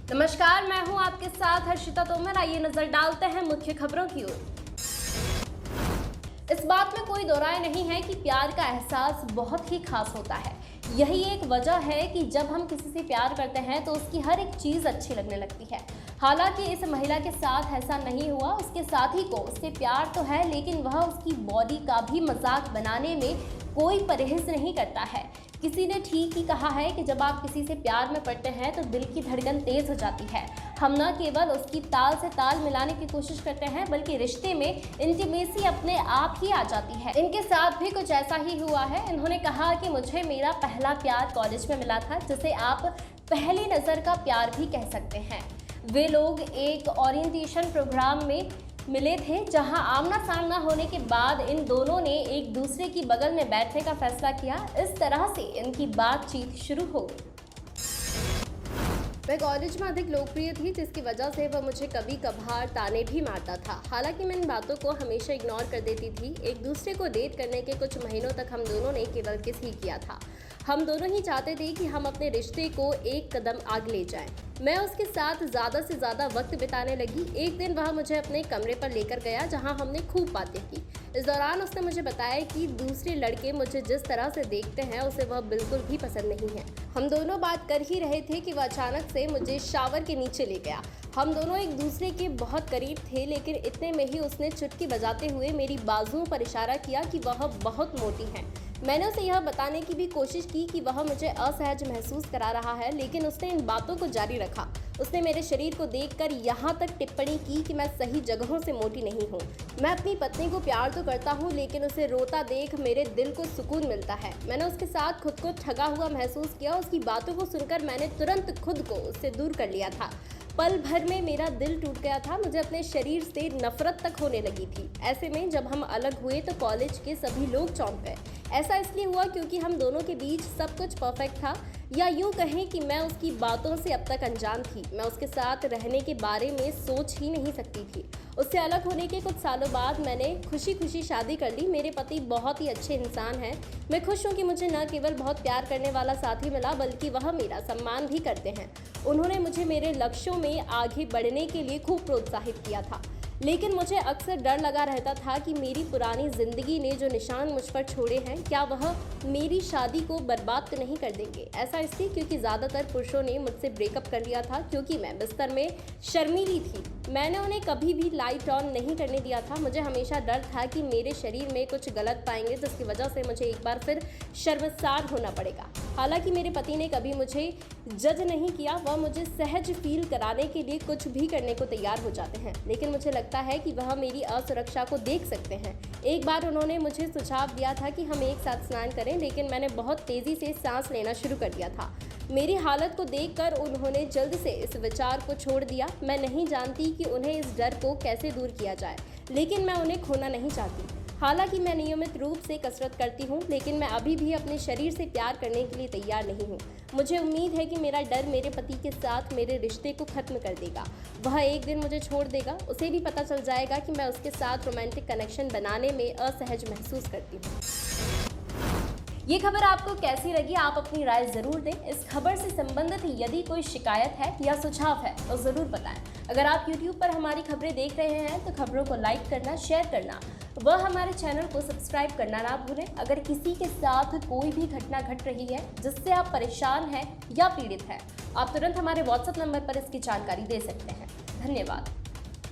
नमस्कार, मैं हूं आपके साथ हर्षिता तोमर। आइए नजर डालते हैं मुख्य खबरों की ओर। इस बात में कोई दो राय नहीं है कि प्यार का एहसास बहुत ही खास होता है। यही एक वजह है कि जब हम किसी से प्यार करते हैं तो उसकी हर एक चीज अच्छी लगने लगती है। हालांकि इस महिला के साथ ऐसा नहीं हुआ। उसके साथी को उससे प्यार तो है, लेकिन वह उसकी बॉडी का भी मजाक बनाने में कोई परहेज नहीं करता है। किसी ने ठीक ही कहा है कि जब आप किसी से प्यार में पड़ते हैं तो दिल की धड़कन तेज हो जाती है। हम न केवल उसकी ताल से ताल मिलाने की कोशिश करते हैं, बल्कि रिश्ते में इंटीमेसी अपने आप ही आ जाती है। इनके साथ भी कुछ ऐसा ही हुआ है। इन्होंने कहा कि मुझे मेरा पहला प्यार कॉलेज में मिला था, जिसे आप पहली नज़र का प्यार भी कह सकते हैं। वे लोग एक ओरिएंटेशन प्रोग्राम में मिले थे, जहां आमना सामना होने के बाद इन दोनों ने एक दूसरे की बगल में बैठने का फैसला किया। इस तरह से इनकी बातचीत शुरू हो गई। वह कॉलेज में अधिक लोकप्रिय थी, जिसकी वजह से वह मुझे कभी कभार ताने भी मारता था। हालांकि मैं इन बातों को हमेशा इग्नोर कर देती थी। एक दूसरे को डेट करने के कुछ महीनों तक हम दोनों ने केवल किस ही किया था। हम दोनों ही चाहते थे कि हम अपने रिश्ते को एक कदम आगे ले जाएं। मैं उसके साथ ज़्यादा से ज़्यादा वक्त बिताने लगी। एक दिन वह मुझे अपने कमरे पर लेकर गया, जहां हमने खूब बातें की। इस दौरान उसने मुझे बताया कि दूसरे लड़के मुझे जिस तरह से देखते हैं उसे वह बिल्कुल भी पसंद नहीं है। हम दोनों बात कर ही रहे थे कि वह अचानक से मुझे शावर के नीचे ले गया। हम दोनों एक दूसरे के बहुत करीब थे, लेकिन इतने में ही उसने चुटकी बजाते हुए मेरी बाजुओं पर इशारा किया कि वह बहुत मोटी है। मैंने उसे यह बताने की भी कोशिश की कि वह मुझे असहज महसूस करा रहा है, लेकिन उसने इन बातों को जारी रखा। उसने मेरे शरीर को देखकर यहाँ तक टिप्पणी की कि मैं सही जगहों से मोटी नहीं हूँ। मैं अपनी पत्नी को प्यार तो करता हूँ, लेकिन उसे रोता देख मेरे दिल को सुकून मिलता है। मैंने उसके साथ खुद को ठगा हुआ महसूस किया। उसकी बातों को सुनकर मैंने तुरंत खुद को उससे दूर कर लिया था। पल भर में मेरा दिल टूट गया था। मुझे अपने शरीर से नफरत तक होने लगी थी। ऐसे में जब हम अलग हुए तो कॉलेज के सभी लोग चौंक गए। ऐसा इसलिए हुआ क्योंकि हम दोनों के बीच सब कुछ परफेक्ट था, या यूँ कहें कि मैं उसकी बातों से अब तक अनजान थी। मैं उसके साथ रहने के बारे में सोच ही नहीं सकती थी। उससे अलग होने के कुछ सालों बाद मैंने खुशी खुशी शादी कर ली। मेरे पति बहुत ही अच्छे इंसान हैं। मैं खुश हूँ कि मुझे न केवल बहुत प्यार करने वाला साथी मिला, बल्कि वह मेरा सम्मान भी करते हैं। उन्होंने मुझे मेरे लक्ष्यों में आगे बढ़ने के लिए खूब प्रोत्साहित किया था। लेकिन मुझे अक्सर डर लगा रहता था कि मेरी पुरानी जिंदगी ने जो निशान मुझ पर छोड़े हैं, क्या वह मेरी शादी को बर्बाद तो नहीं कर देंगे। ऐसा इसलिए क्योंकि ज़्यादातर पुरुषों ने मुझसे ब्रेकअप कर लिया था, क्योंकि मैं बिस्तर में शर्मीली थी। मैंने उन्हें कभी भी लाइट ऑन नहीं करने दिया था। मुझे हमेशा डर था कि मेरे शरीर में कुछ गलत पाएंगे, जिसकी वजह से मुझे एक बार फिर शर्मसार होना पड़ेगा। हालांकि मेरे पति ने कभी मुझे जज नहीं किया। वह मुझे सहज फील कराने के लिए कुछ भी करने को तैयार हो जाते हैं, लेकिन मुझे लगता है कि वह मेरी असुरक्षा को देख सकते हैं। एक बार उन्होंने मुझे सुझाव दिया था कि हम एक साथ स्नान करें, लेकिन मैंने बहुत तेज़ी से सांस लेना शुरू कर दिया था। मेरी हालत को देखकर उन्होंने जल्द से इस विचार को छोड़ दिया। मैं नहीं जानती कि उन्हें इस डर को कैसे दूर किया जाए, लेकिन मैं उन्हें खोना नहीं चाहती। हालांकि मैं नियमित रूप से कसरत करती हूँ, लेकिन मैं अभी भी अपने शरीर से प्यार करने के लिए तैयार नहीं हूँ। मुझे उम्मीद है कि मेरा डर मेरे पति के साथ मेरे रिश्ते को खत्म कर देगा। वह एक दिन मुझे छोड़ देगा। उसे भी पता चल जाएगा कि मैं उसके साथ रोमांटिक कनेक्शन बनाने में असहज महसूस करती हूँ। ये खबर आपको कैसी लगी? आप अपनी राय जरूर दें। इस खबर से संबंधित यदि कोई शिकायत है या सुझाव है तो जरूर बताएं। अगर आप YouTube पर हमारी खबरें देख रहे हैं तो खबरों को लाइक करना, शेयर करना व हमारे चैनल को सब्सक्राइब करना ना भूलें। अगर किसी के साथ कोई भी घटना घट रही है जिससे आप परेशान हैं या पीड़ित हैं, आप तुरंत हमारे WhatsApp नंबर पर इसकी जानकारी दे सकते हैं। धन्यवाद।